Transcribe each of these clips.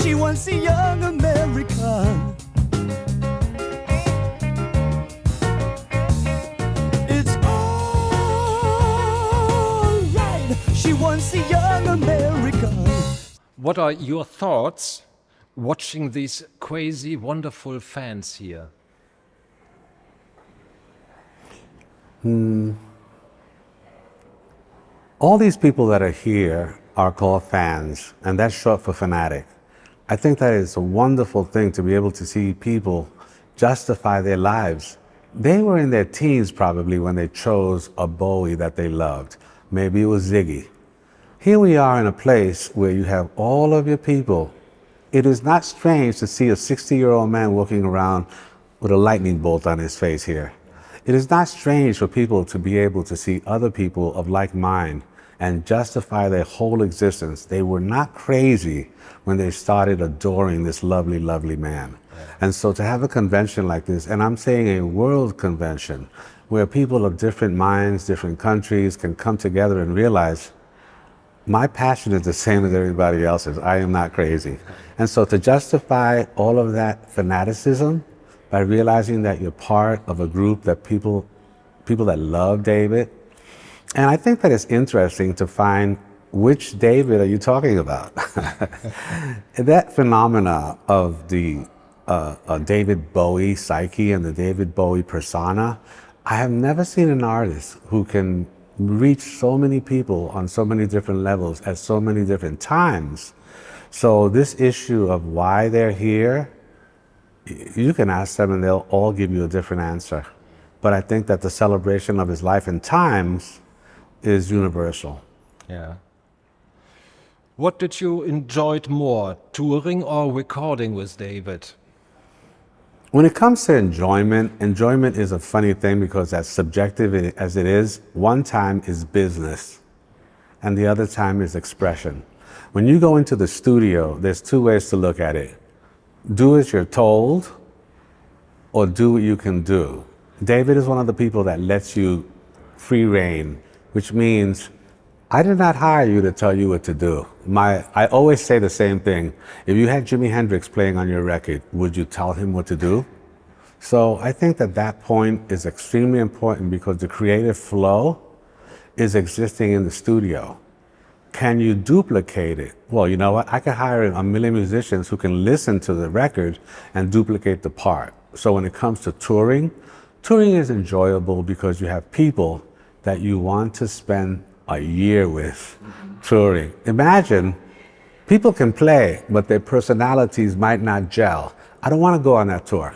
She wants a young American. It's all right. She wants a young American. What are your thoughts watching these crazy, wonderful fans here? All these people that are here are called fans, and that's short for fanatic. I think that it's a wonderful thing to be able to see people justify their lives. They were in their teens probably when they chose a Bowie that they loved. Maybe it was Ziggy. Here we are in a place where you have all of your people. It is not strange to see a 60-year-old man walking around with a lightning bolt on his face here. It is not strange for people to be able to see other people of like mind and justify their whole existence. They were not crazy when they started adoring this lovely, lovely man. And so to have a convention like this, and I'm saying a world convention, where people of different minds, different countries can come together and realize my passion is the same as everybody else's. I am not crazy. And so to justify all of that fanaticism by realizing that you're part of a group that people that love David. And I think that it's interesting to find which David are you talking about? That phenomena of the David Bowie psyche and the David Bowie persona, I have never seen an artist who can reach so many people on so many different levels at so many different times. So this issue of why they're here, you can ask them and they'll all give you a different answer. But I think that the celebration of his life and times is universal. Yeah. What did you enjoy more, touring or recording with David? When it comes to enjoyment, enjoyment is a funny thing because as subjective as it is, one time is business and the other time is expression. When you go into the studio, there's two ways to look at it. Do as you're told or do what you can do. David is one of the people that lets you free rein, which means I did not hire you to tell you what to do. I always say the same thing. If you had Jimi Hendrix playing on your record, would you tell him what to do? So I think that that point is extremely important because the creative flow is existing in the studio. Can you duplicate it? Well, you know what? I could hire a million musicians who can listen to the record and duplicate the part. So when it comes to touring, touring is enjoyable because you have people that you want to spend a year with touring. Imagine people can play, but their personalities might not gel. I don't want to go on that tour.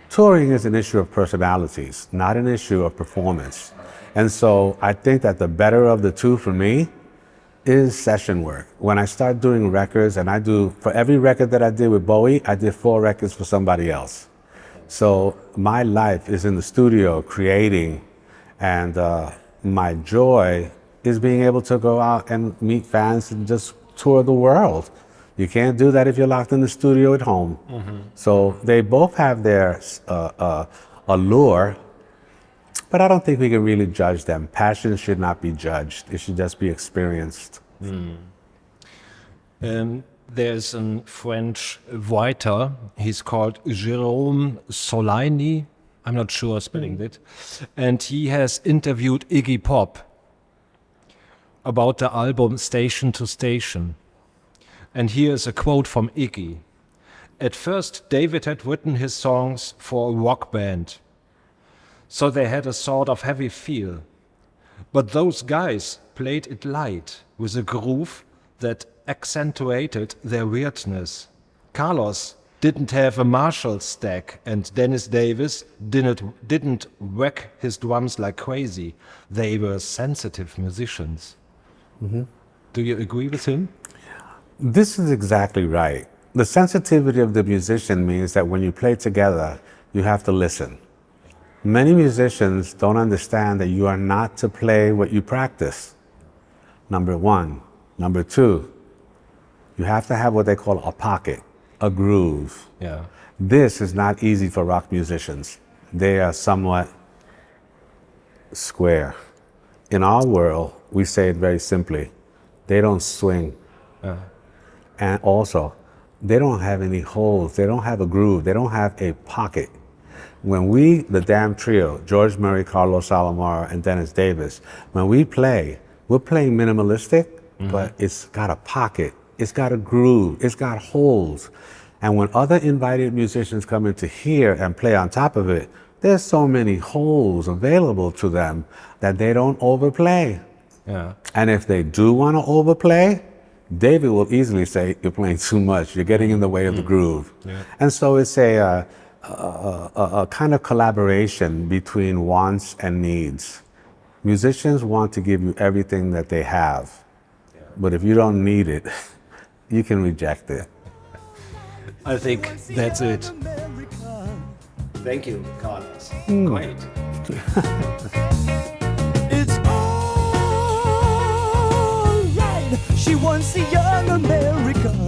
Touring is an issue of personalities, not an issue of performance. And so I think that the better of the two for me is session work. When I start doing records, and for every record that I did with Bowie, I did 4 records for somebody else. So my life is in the studio creating, and my joy is being able to go out and meet fans and just tour the world. You can't do that if you're locked in the studio at home. Mm-hmm. So they both have their allure, but I don't think we can really judge them. Passion should not be judged. It should just be experienced. There's a French writer, he's called Jérôme Soligny, I'm not sure spelling it, and he has interviewed Iggy Pop about the album Station to Station. And here is a quote from Iggy. At first, David had written his songs for a rock band, so they had a sort of heavy feel. But those guys played it light, with a groove that accentuated their weirdness. Carlos didn't have a Marshall stack, and Dennis Davis didn't whack his drums like crazy. They were sensitive musicians. Mm-hmm. Do you agree with him? This is exactly right. The sensitivity of the musician means that when you play together, you have to listen. Many musicians don't understand that you are not to play what you practice. Number one. Number two, you have to have what they call a pocket, a groove. Yeah. This is not easy for rock musicians. They are somewhat square. In our world, we say it very simply. They don't swing. And also, they don't have any holes. They don't have a groove. They don't have a pocket. When we, the damn trio, George Murray, Carlos Alomar, and Dennis Davis, when we play, we're playing minimalistic, but it's got a pocket. It's got a groove. It's got holes. And when other invited musicians come into here and play on top of it, there's so many holes available to them that they don't overplay. Yeah. And if they do want to overplay, David will easily say, you're playing too much. You're getting in the way of the groove. Yeah. And so it's a kind of collaboration between wants and needs. Musicians want to give you everything that they have. Yeah. But if you don't need it, you can reject it. I think that's it. Thank you, Carlos. Great. It's all right. She wants a young American.